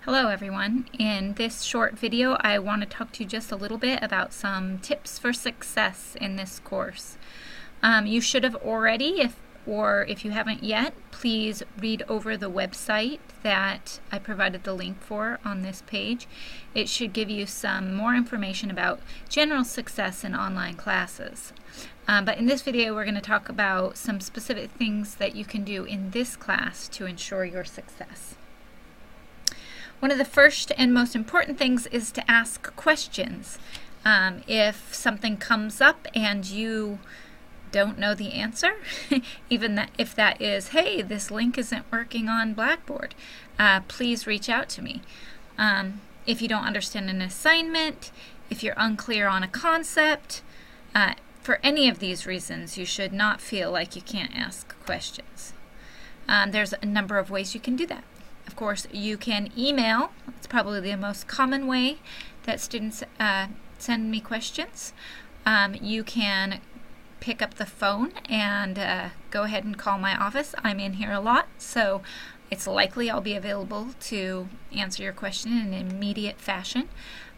Hello everyone. In this short video I want to talk to you just a little bit about some tips for success in this course. You should have already, if you haven't yet, please read over the website that I provided the link for on this page. It should give you some more information about general success in online classes. But in this video we're going to talk about some specific things that you can do in this class to ensure your success. One of the first and most important things is to ask questions. If something comes up and you don't know the answer, if that is, hey, this link isn't working on Blackboard, please reach out to me. If you don't understand an assignment, if you're unclear on a concept, for any of these reasons, you should not feel like you can't ask questions. There's a number of ways you can do that. Of course, you can email. It's probably the most common way that students send me questions. You can pick up the phone and go ahead and call my office. I'm in here a lot, so it's likely I'll be available to answer your question in an immediate fashion.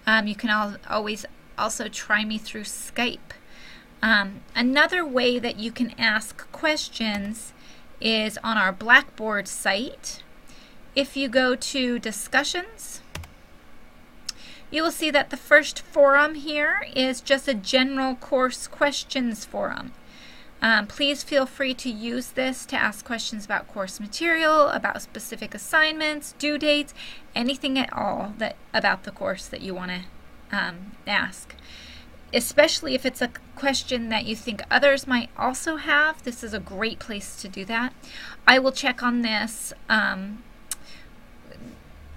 You can always also try me through Skype. Another way that you can ask questions is on our Blackboard site. If you go to discussions, you will see that the first forum here is just a general course questions forum. Please feel free to use this to ask questions about course material, about specific assignments, due dates, anything at all about the course that you want to ask. Especially if it's a question that you think others might also have, this is a great place to do that. I will check on this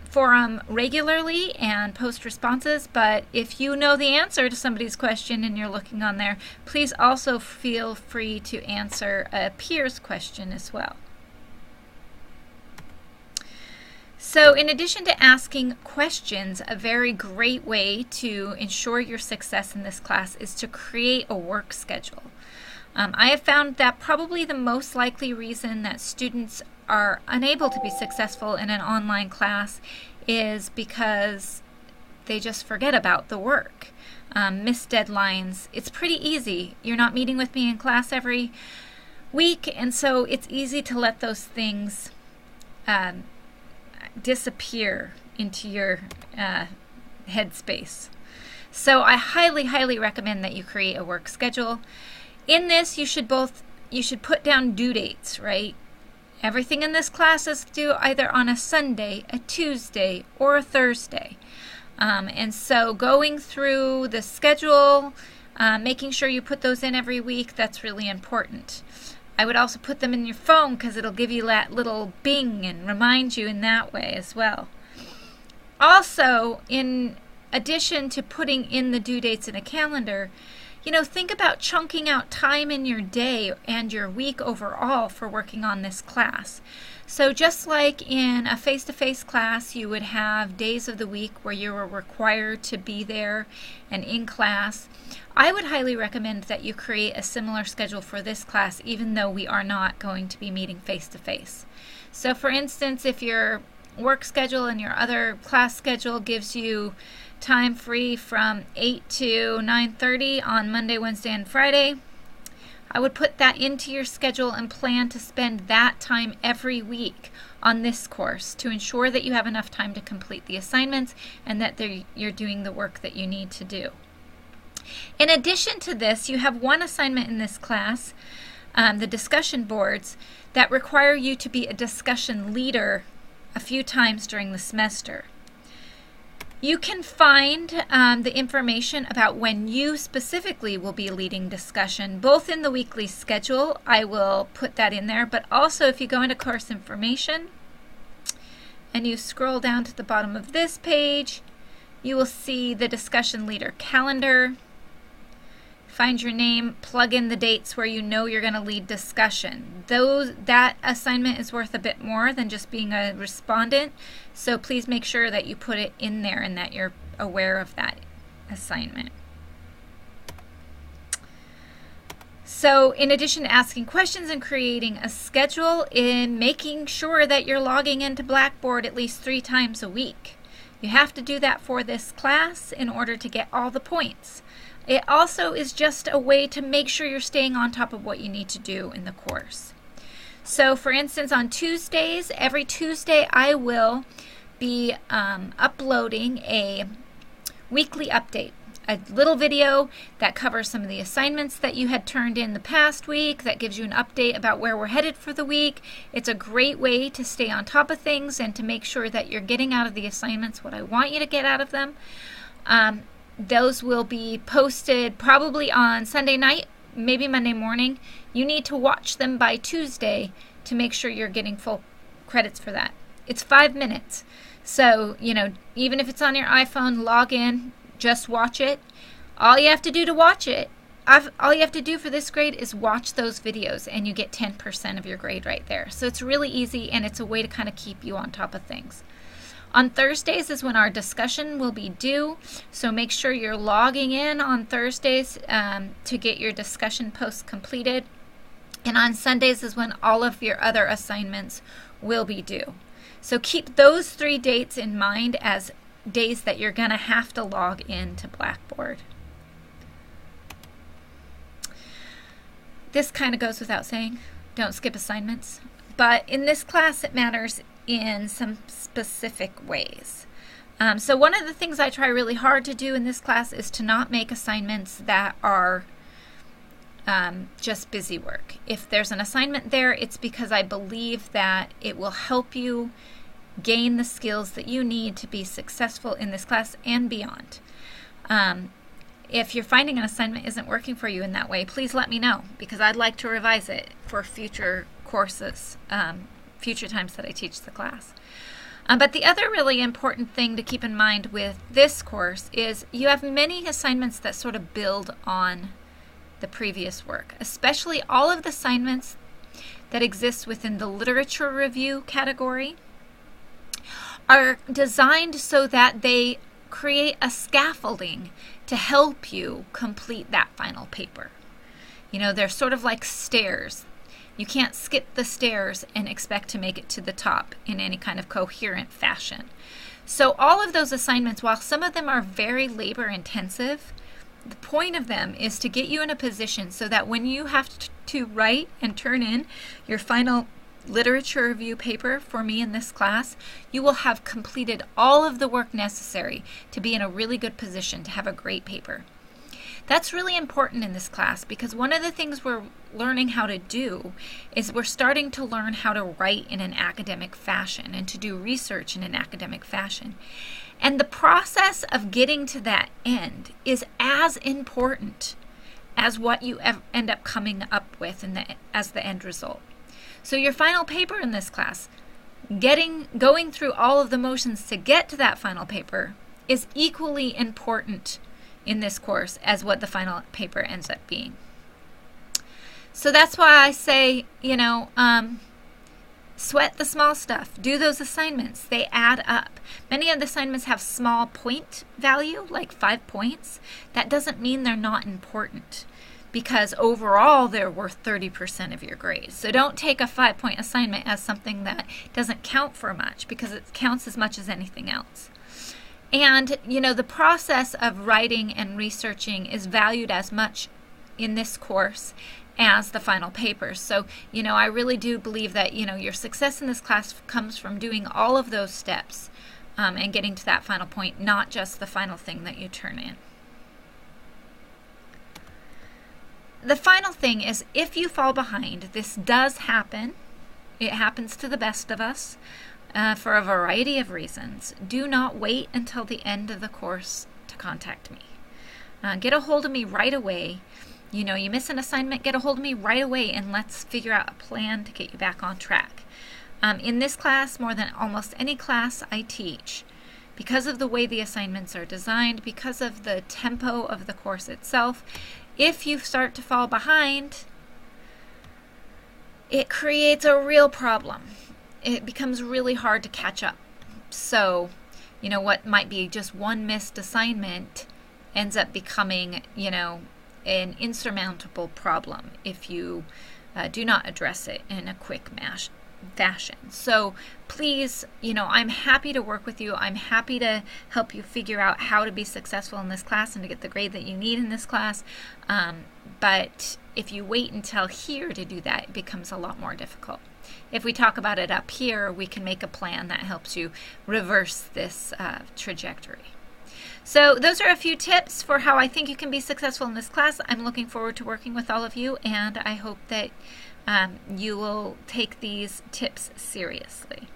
forum regularly and post responses, but if you know the answer to somebody's question and you're looking on there, please also feel free to answer a peer's question as well. So in addition to asking questions, a very great way to ensure your success in this class is to create a work schedule. I have found that probably the most likely reason that students are unable to be successful in an online class is because they just forget about the work, miss deadlines. It's pretty easy. You're not meeting with me in class every week, and so it's easy to let those things disappear into your headspace. So I highly, highly recommend that you create a work schedule. In this, you should put down due dates, right? Everything in this class is due either on a Sunday, a Tuesday, or a Thursday. And so going through the schedule, making sure you put those in every week, that's really important. I would also put them in your phone because it'll give you that little bing and remind you in that way as well. Also, in addition to putting in the due dates in a calendar, think about chunking out time in your day and your week overall for working on this class. So just like in a face-to-face class, you would have days of the week where you were required to be there and in class, I would highly recommend that you create a similar schedule for this class, even though we are not going to be meeting face-to-face. So for instance, if your work schedule and your other class schedule gives you time free from 8 to 9:30 on Monday, Wednesday, and Friday, I would put that into your schedule and plan to spend that time every week on this course to ensure that you have enough time to complete the assignments and that you're doing the work that you need to do. In addition to this, you have one assignment in this class, the discussion boards, that require you to be a discussion leader a few times during the semester. You can find the information about when you specifically will be leading discussion, both in the weekly schedule, I will put that in there, but also if you go into course information and you scroll down to the bottom of this page, you will see the discussion leader calendar. Find your name, plug in the dates where you know you're going to lead discussion. That assignment is worth a bit more than just being a respondent, so please make sure that you put it in there and that you're aware of that assignment. So in addition to asking questions and creating a schedule, in making sure that you're logging into Blackboard at least 3 times a week. You have to do that for this class in order to get all the points. It also is just a way to make sure you're staying on top of what you need to do in the course. So for instance, on Tuesdays, every Tuesday I will be uploading a weekly update. A little video that covers some of the assignments that you had turned in the past week, that gives you an update about where we're headed for the week. It's a great way to stay on top of things and to make sure that you're getting out of the assignments what I want you to get out of them. Those will be posted probably on Sunday night, maybe Monday morning. You need to watch them by Tuesday to make sure you're getting full credits for that. It's 5 minutes. So, even if it's on your iPhone, log in, just watch it. All you have to do to watch it, all you have to do for this grade is watch those videos and you get 10% of your grade right there. So it's really easy and it's a way to kind of keep you on top of things. On Thursdays is when our discussion will be due, so make sure you're logging in on Thursdays to get your discussion posts completed. And on Sundays is when all of your other assignments will be due. So keep those 3 dates in mind as days that you're going to have to log into Blackboard. This kind of goes without saying, don't skip assignments, but in this class it matters in some specific ways. So one of the things I try really hard to do in this class is to not make assignments that are just busy work. If there's an assignment there, it's because I believe that it will help you gain the skills that you need to be successful in this class and beyond. If you're finding an assignment isn't working for you in that way, please let me know, because I'd like to revise it for future courses, future times that I teach the class. But the other really important thing to keep in mind with this course is you have many assignments that sort of build on the previous work, especially all of the assignments that exist within the literature review category are designed so that they create a scaffolding to help you complete that final paper. They're sort of like stairs. You can't skip the stairs and expect to make it to the top in any kind of coherent fashion. So all of those assignments, while some of them are very labor intensive, the point of them is to get you in a position so that when you have to write and turn in your final literature review paper for me in this class, you will have completed all of the work necessary to be in a really good position to have a great paper. That's really important in this class because one of the things we're learning how to do is we're starting to learn how to write in an academic fashion and to do research in an academic fashion. And the process of getting to that end is as important as what you end up coming up with as the end result. So your final paper in this class, going through all of the motions to get to that final paper is equally important in this course as what the final paper ends up being. So that's why I say, sweat the small stuff. Do those assignments. They add up. Many of the assignments have small point value, like 5 points. That doesn't mean they're not important, because overall they're worth 30% of your grade. So don't take a 5-point assignment as something that doesn't count for much, because it counts as much as anything else. And, the process of writing and researching is valued as much in this course as the final paper. So, I really do believe that, your success in this class comes from doing all of those steps and getting to that final point, not just the final thing that you turn in. The final thing is, if you fall behind, this does happen. It happens to the best of us for a variety of reasons. Do not wait until the end of the course to contact me. Get a hold of me right away. You miss an assignment, get a hold of me right away and let's figure out a plan to get you back on track. In this class, more than almost any class I teach, because of the way the assignments are designed, because of the tempo of the course itself, if you start to fall behind, it creates a real problem. It becomes really hard to catch up. So, what might be just one missed assignment ends up becoming, an insurmountable problem if you do not address it in a quick fashion. So please, I'm happy to work with you. I'm happy to help you figure out how to be successful in this class and to get the grade that you need in this class. But if you wait until here to do that, it becomes a lot more difficult. If we talk about it up here, we can make a plan that helps you reverse this trajectory. So those are a few tips for how I think you can be successful in this class. I'm looking forward to working with all of you, and I hope that you will take these tips seriously.